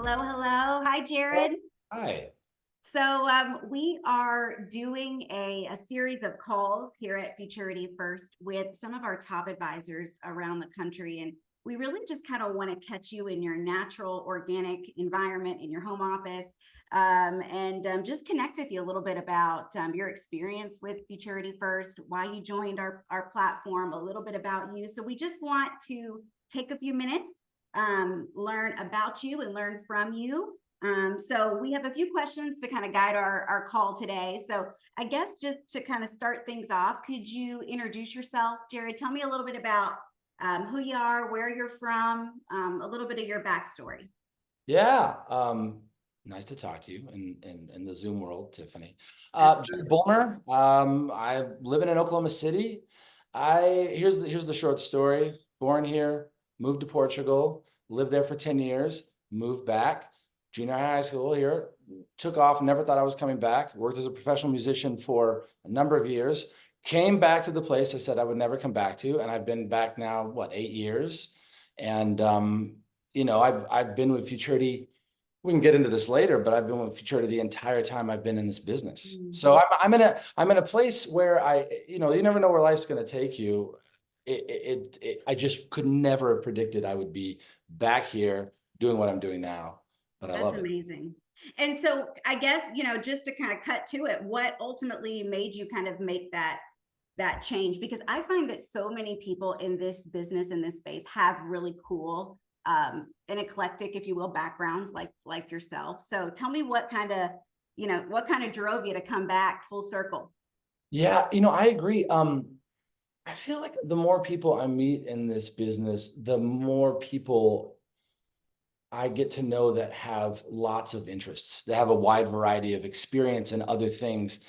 Hello, hello. Hi, Jared. Hi. We are doing a series of calls here at Futurity First with some of our top advisors around the country. And we really just kind of want to catch you in your natural, organic environment in your home office and just connect with you a little bit about your experience with Futurity First, why you joined our platform, a little bit about you. So we just want to take a few minutes, learn about you and learn from you. So we have a few questions to kind of guide our call today. So I guess just to kind of start things off, could you introduce yourself, Jared? Tell me a little bit about who you are, where you're from, a little bit of your backstory. Yeah. Nice to talk to you in the Zoom world, Tiffany. Jared Absolutely. Bulmer. I live in Oklahoma City. Here's the short story. Born here, moved to Portugal, lived there for 10 years, moved back, junior high school here, took off, never thought I was coming back, worked as a professional musician for a number of years, came back to the place I said I would never come back to, and I've been back now, what, 8 years? And I've been with Futurity. We can get into this later, but I've been with Futurity the entire time I've been in this business. So I'm in a place where you never know where life's going to take you. I just could never have predicted I would be back here doing what I'm doing now, but I That's love it. amazing. And so I guess, just to kind of cut to it, what ultimately made you kind of make that change? Because I find that so many people in this business, in this space, have really cool and eclectic, if you will, backgrounds like yourself. So tell me what kind of drove you to come back full circle. Yeah, I agree. I feel like the more people I meet in this business, the more people I get to know that have lots of interests, that have a wide variety of experience and other things.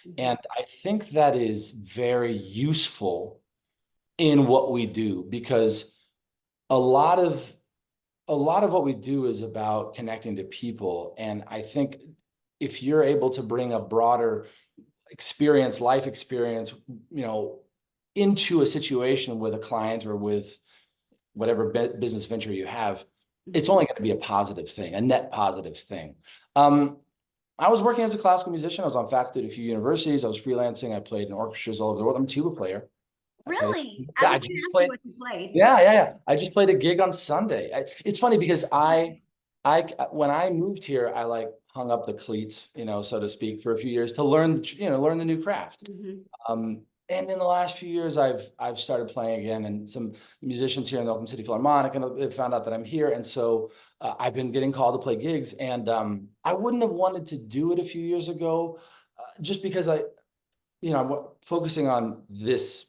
Mhm. And I think that is very useful in what we do, because a lot of what we do is about connecting to people. And I think if you're able to bring a broader experience, life experience, into a situation with a client or with whatever business venture you have, it's Mhm. only going to be a positive thing, a net positive thing. Um, I was working as a classical musician. I was on faculty at a few universities. I was freelancing. I played in orchestras all over the world. I'm a tuba player. I played. Really? I Yeah, was I going just to ask you played. what you played. Yeah. I just played a gig on Sunday. It's funny because I when I moved here, I like hung up the cleats, so to speak, for a few years to learn the new craft. Mhm. And in the last few years, I've started playing again, and some musicians here in the Oklahoma City Philharmonic, and they found out that I'm here, and so I've been getting called to play gigs, and I wouldn't have wanted to do it a few years ago, just because I'm focusing on this,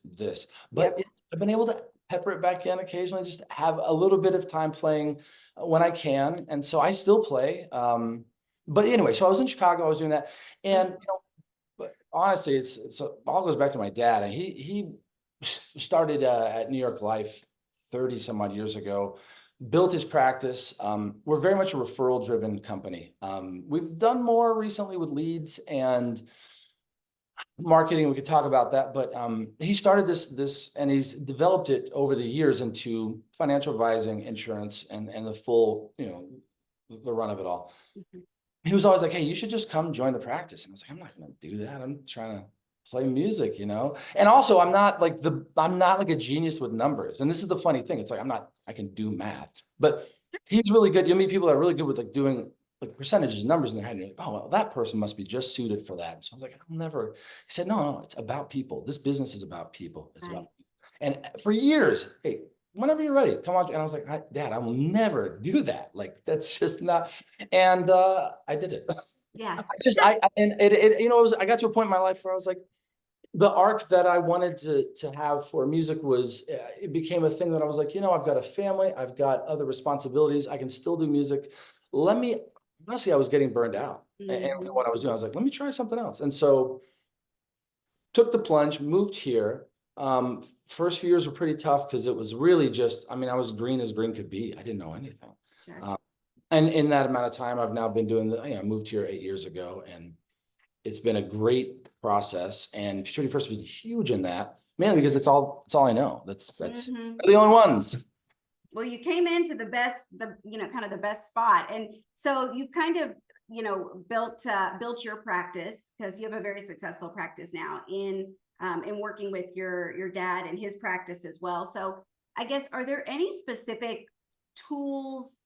but Yep. I've been able to pepper it back in occasionally, just have a little bit of time playing when I can, and so I still play. But anyway, so I was in Chicago, I was doing that, and but honestly, it's all goes back to my dad, and he started at New York Life 30 some odd years ago, built his practice. We're very much a referral driven company. We've done more recently with leads and marketing. We could talk about that, but he started this and he's developed it over the years into financial advising, insurance, and the full, the run of it all. Mhm. He was always like, "Hey, you should just come join the practice." And I was like, "I'm not going to do that. I'm trying to play music, And also, I'm not like a genius with numbers. And this is the funny thing. It's like I can do math, but he's really good. You'll meet people that are really good with like doing like percentages, numbers in their head. And you're like, "Oh, well, that person must be just suited for that." So I was like, "I'll never." He said, "No, it's about people. This business is about people. It's about." Right. And for years, hey, whenever you're ready, come on. And I was like, Dad, I will never do that. Like, that's just not. And I did it. Yeah. And I got to a point in my life where I was like, the arc that I wanted to have for music was, it became a thing that I was like, I've got a family, I've got other responsibilities, I can still do music. Honestly, I was getting burned out. And Mhm. what I was doing, I was like, let me try something else. And so took the plunge, moved here. First few years were pretty tough because it was really just, I was green as green could be. I didn't know anything. Sure. And in that amount of time, I've now been doing I moved here 8 years ago, and it's been a great process. And Futurity First was huge in that, mainly because it's all I know. That's Mhm. they're the only ones. Well, you came into the best, kind of the best spot. And so you've kind of, built your practice, because you have a very successful practice now in working with your dad and his practice as well. So I guess, are there any specific tools,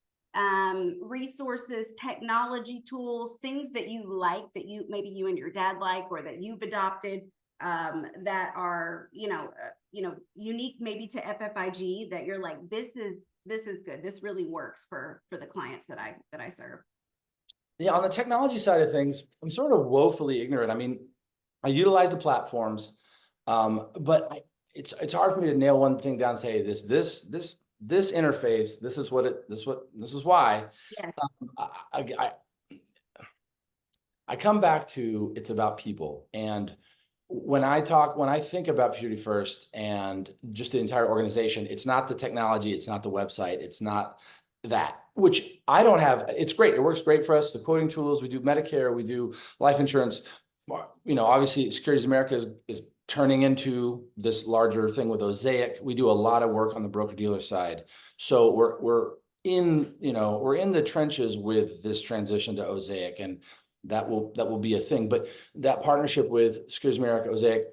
resources, technology tools, things that you like, that maybe you and your dad like, or that you've adopted, that are, unique maybe to FFIG, that you're like, this is good. This really works for the clients that I serve. Yeah, on the technology side of things, I'm sort of woefully ignorant. I mean, I utilize the platforms, but it's hard for me to nail one thing down and say this interface, this is why. Yes, I, I come back to, it's about people. And when I think about Futurity First and just the entire organization, it's not the technology, it's not the website, it's not that, which I don't have. It's great. It works great for us. The quoting tools, we do Medicare, we do life insurance. Obviously Securities America is turning into this larger thing with Osaic. We do a lot of work on the broker dealer side. So we're in the trenches with this transition to Osaic, and that will be a thing. But that partnership with Securities America, Osaic,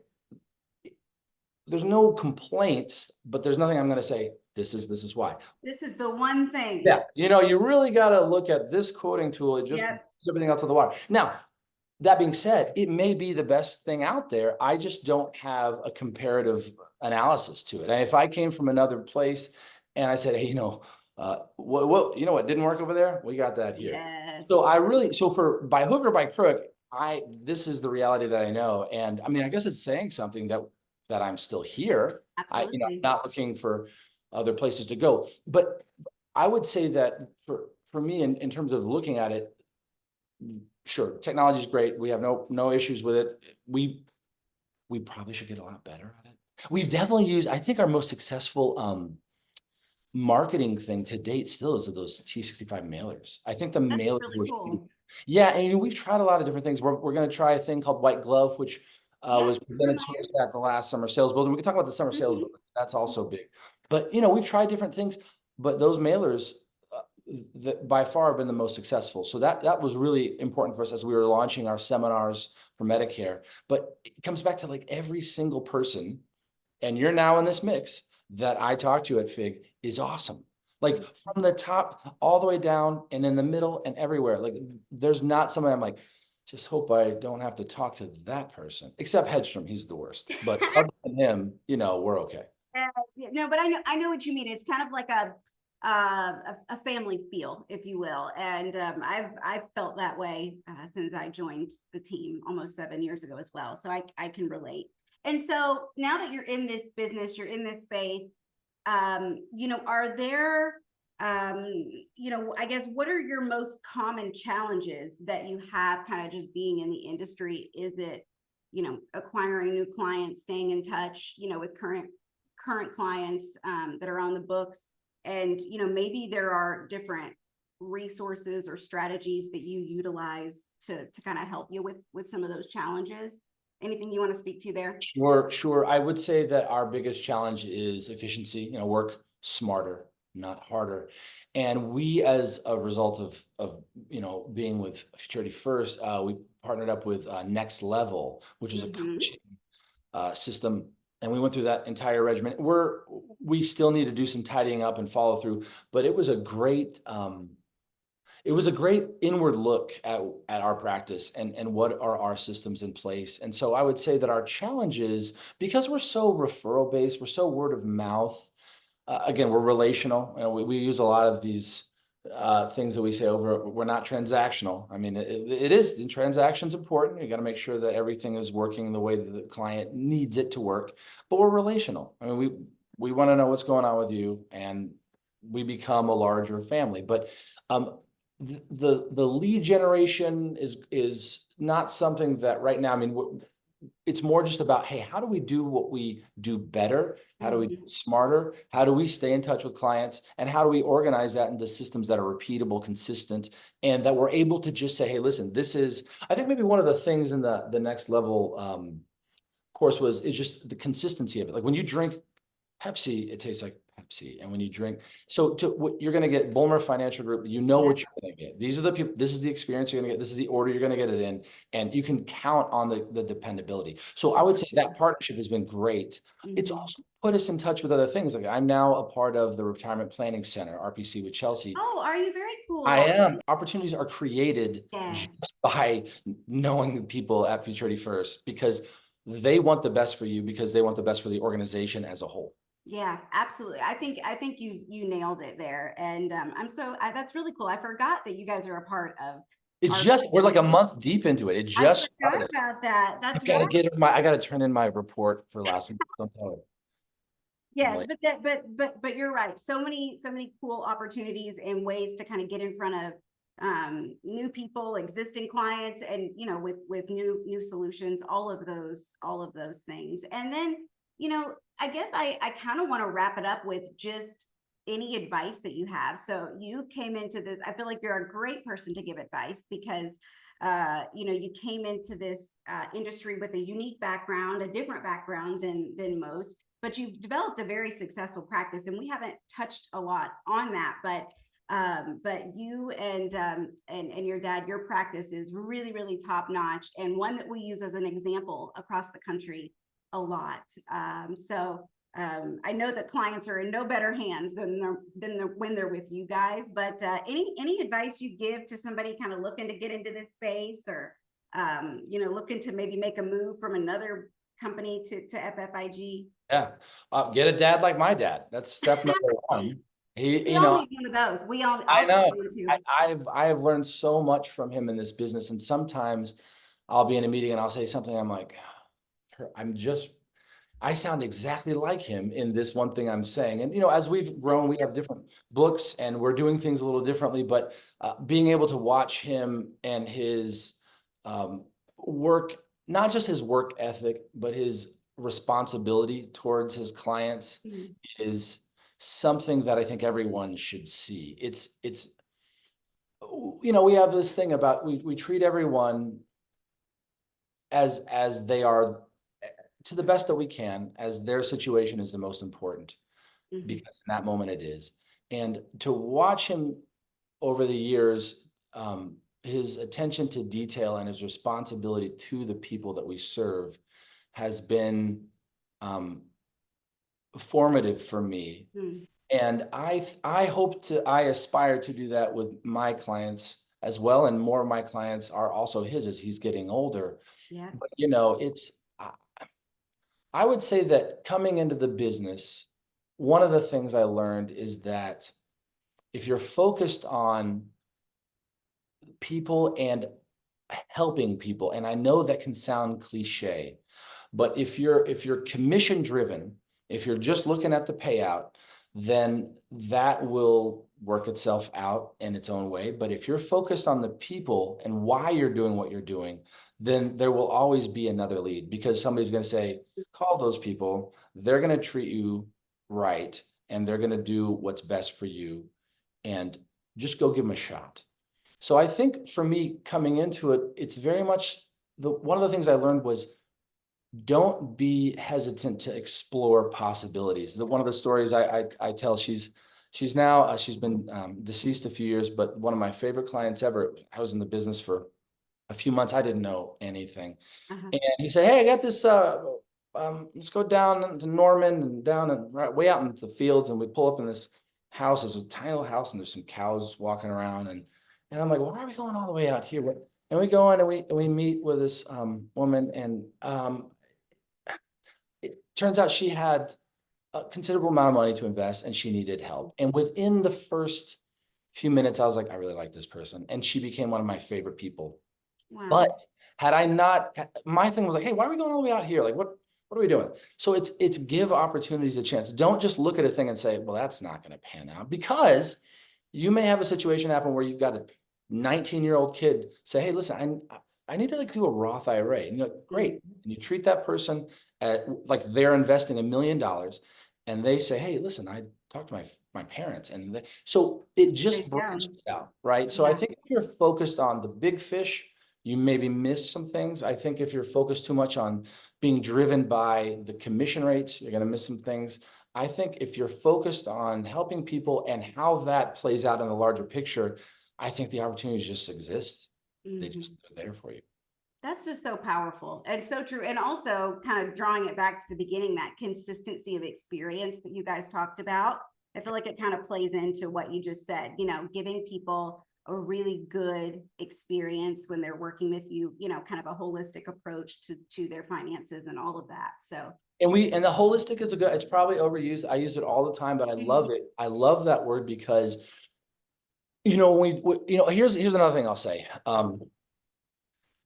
there's no complaints, but there's nothing I'm going to say, this is why. this is the one thing. Yeah, you really got to look at this quoting tool. It just puts everything else on the water. Now, that being said, it may be the best thing out there. I just don't have a comparative analysis to it. And if I came from another place and I said, hey, what didn't work over there? We got that here. Yes. So for by hook or by crook, this is the reality that I know. And I mean, I guess it's saying something that I'm still here. Absolutely. I'm not looking for other places to go. But I would say that for me, in terms of looking at it, sure, technology is great. We have no issues with it. We probably should get a lot better at it. We've definitely used, I think our most successful marketing thing to date still is of those T65 mailers. I think the mailers really cool. Yeah, and we've tried a lot of different things. We're going to try a thing called White Glove, which was presented to us at the last summer sales building. We can talk about the summer sales building. That's also big. But we've tried different things, but those mailers that by far have been the most successful. So that was really important for us as we were launching our seminars for Medicare. But it comes back to like every single person, and you're now in this mix, that I talk to at FIG is awesome. Like from the top all the way down and in the middle and everywhere. Like there's not somebody I'm like, just hope I don't have to talk to that person, except Hedstrom. He's the worst, but other than him, we're okay. No, but I know what you mean. It's kind of like a family feel, if you will. And I've felt that way since I joined the team almost 7 years ago as well. So I can relate. And so now that you're in this business, you're in this space, are there, I guess, what are your most common challenges that you have kind of just being in the industry? Is it, acquiring new clients, staying in touch, with current clients that are on the books? And, maybe there are different resources or strategies that you utilize to kind of help you with some of those challenges. Anything you want to speak to there? Sure. I would say that our biggest challenge is efficiency, work smarter, not harder. And we, as a result of being with Futurity First, we partnered up with Next Level, which is a coaching system. And we went through that entire regimen. We still need to do some tidying up and follow through, but it was a great inward look at our practice and what are our systems in place. And so I would say that our challenge is, because we're so referral based, we're so word of mouth. Again, we're relational. We use a lot of these things that we say over. We're not transactional. I mean, it is, the transaction's important. You got to make sure that everything is working the way that the client needs it to work. But we're relational. I mean, we want to know what's going on with you, and we become a larger family. But the lead generation is not something that right now, I mean, it's more just about, hey, how do we do what we do better? How do we do it smarter? How do we stay in touch with clients? And how do we organize that into systems that are repeatable, consistent, and that we're able to just say, hey, listen, I think maybe one of the things in the Next Level course is just the consistency of it. Like when you drink Pepsi, it tastes like Pepsi. And when you drink, so to what you're going to get Bulmer Financial Group, you know Yeah. what you're going to get. These are the people, this is the experience you're going to get. This is the order you're going to get it in. And you can count on the dependability. So I would say that partnership has been great. It's Mhm. also put us in touch with other things. Like I'm now a part of the Retirement Planning Center, RPC with Chelsea. Oh, are you very I cool? am. Opportunities are created Yes. just by knowing the people at Futurity First because they want the best for you because they want the best for the organization as a whole. Yeah, absolutely. I think you nailed it there. And that's really cool. I forgot that you guys are a part of It's our just, we're like a month deep into it. It I just forgot started. about that. I've That's got to right. get my, I got to turn in my report for last month. Don't tell her. I'm Yes, like, but you're right. So many cool opportunities and ways to kind of get in front of new people, existing clients, and with new solutions, all of those things. And then, I guess I kind of want to wrap it up with just any advice that you have. So you came into this, I feel like you're a great person to give advice because you came into this industry with a unique background, a different background than most, but you've developed a very successful practice, and we haven't touched a lot on that. But you and your dad, your practice is really, really top notch, and one that we use as an example across the country a lot. I know that clients are in no better hands when they're with you guys. But any advice you give to somebody kind of looking to get into this space, or looking to maybe make a move from another company to FFIG? yeah, get a dad like my dad. That's step number one. We He, all need one of those. I I'll take know. one I, too. I've learned so much from him in this business, and sometimes I'll be in a meeting and I'll say something. I'm like, I'm just I sound exactly like him in this one thing I'm saying. And, as we've grown, we have different books and we're doing things a little differently, but being able to watch him and his work, not just his work ethic, but his responsibility towards his clients Mhm. is something that I think everyone should see. We have this thing about, we treat everyone as they are, to the best that we can, as their situation is the most important, Mhm. because in that moment it is. And to watch him over the years, his attention to detail and his responsibility to the people that we serve has been formative for me. Mhm. And I aspire to do that with my clients as well. And more of my clients are also his as he's getting older. Yeah. But I would say that coming into the business, one of the things I learned is that if you're focused on people and helping people, and I know that can sound cliche, but if you're commission driven, if you're just looking at the payout, then that will work itself out in its own way. But if you're focused on the people and why you're doing what you're doing, then there will always be another lead, because somebody's going to say, call those people, they're going to treat you right, and they're going to do what's best for you, and just go give them a shot. So I think for me coming into it, it's very much one of the things I learned was don't be hesitant to explore possibilities. One of the stories I tell, she's now she's been deceased a few years, but one of my favorite clients ever. I was in the business for a few months. I didn't know anything, Uh-huh. and he said, "Hey, I got this. Let's go down to Norman and down and right way out into the fields." And we pull up in this house. It's a tiny little house, and there's some cows walking around. And I'm like, "Why are we going all the way out here?" And we go in and we meet with this woman, and it turns out she had a considerable amount of money to invest and she needed help. And within the first few minutes, I was like, I really like this person. And she became one of my favorite people. Wow. But had I not, my thing was like, hey, why are we going all the way out here? Like, what are we doing? So it's give opportunities a chance. Don't just look at a thing and say, well, that's not going to pan out, because you may have a situation happen where you've got a 19-year-old kid say, hey, listen, I need to like do a Roth IRA. And you're like, great. Mhm. And you treat that person like they're investing $1 million, and they say, hey, listen, I talked to my parents, and so it There just you go. branches out, right? So I Yeah. think if you're focused on the big fish, you maybe miss some things. I think if you're focused too much on being driven by the commission rates, you're going to miss some things. I think if you're focused on helping people and how that plays out in the larger picture, I think the opportunities just exist. They just Mhm. are there for you. That's just so powerful and so true. And also kind of drawing it back to the beginning, that consistency of experience that you guys talked about. I feel like it kind of plays into what you just said, giving people a really good experience when they're working with you, kind of a holistic approach to their finances and all of that. So And the holistic is it's probably overused. I use it all the time, but I love Mhm. it. I love that word because, here's another thing I'll say.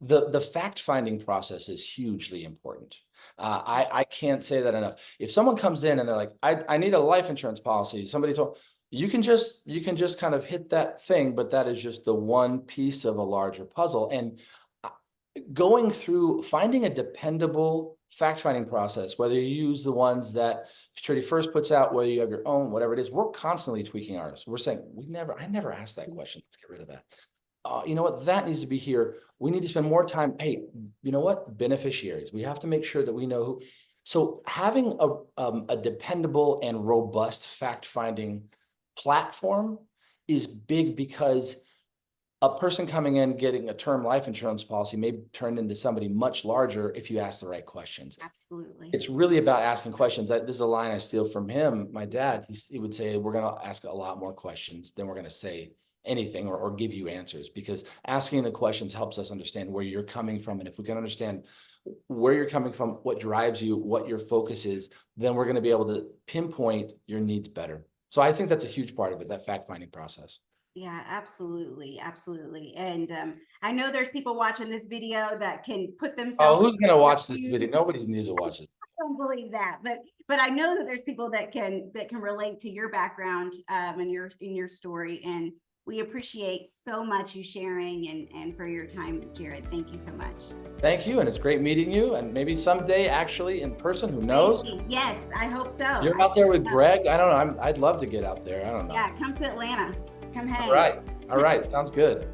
The fact finding process is hugely important. I can't say that enough. If someone comes in and they're like, I need a life insurance policy, somebody told you can just kind of hit that thing, but that is just the one piece of a larger puzzle. And uh, going through finding a dependable fact finding process, whether you use the ones that Futurity First puts out, whether you have your own, whatever it is, we're constantly tweaking ours. We're saying I never asked that question. Let's get rid of that. You know what, that needs to be here. We need to spend more time. Hey, you know what? Beneficiaries. We have to make sure that we know who. So having a dependable and robust fact finding platform is big because a person coming in getting a term life insurance policy may turn into somebody much larger if you ask the right questions. Absolutely. It's really about asking questions. This is a line I steal from him, my dad. He would say, we're going to ask a lot more questions than we're going to say anything or give you answers, because asking the questions helps us understand where you're coming from. And if we can understand where you're coming from, what drives you, what your focus is, then we're going to be able to pinpoint your needs better. So I think that's a huge part of it, that fact finding process. Yeah, absolutely. Absolutely. And I know there's people watching this video that can put Oh, themselves who's going to in your watch this video? shoes. Nobody needs to watch it. Don't believe that, but I know that there's people that can relate to your background and your story, and we appreciate so much you sharing and for your time, Jared. Thank you so much. Thank you. And it's great meeting you. And maybe someday actually in person, who knows? Maybe. Yes, I hope so. You're I out there hope with so. Greg. I don't know. I'd love to get out there. I don't know. Yeah, come to Atlanta. Come All hang. right. All right. Sounds good.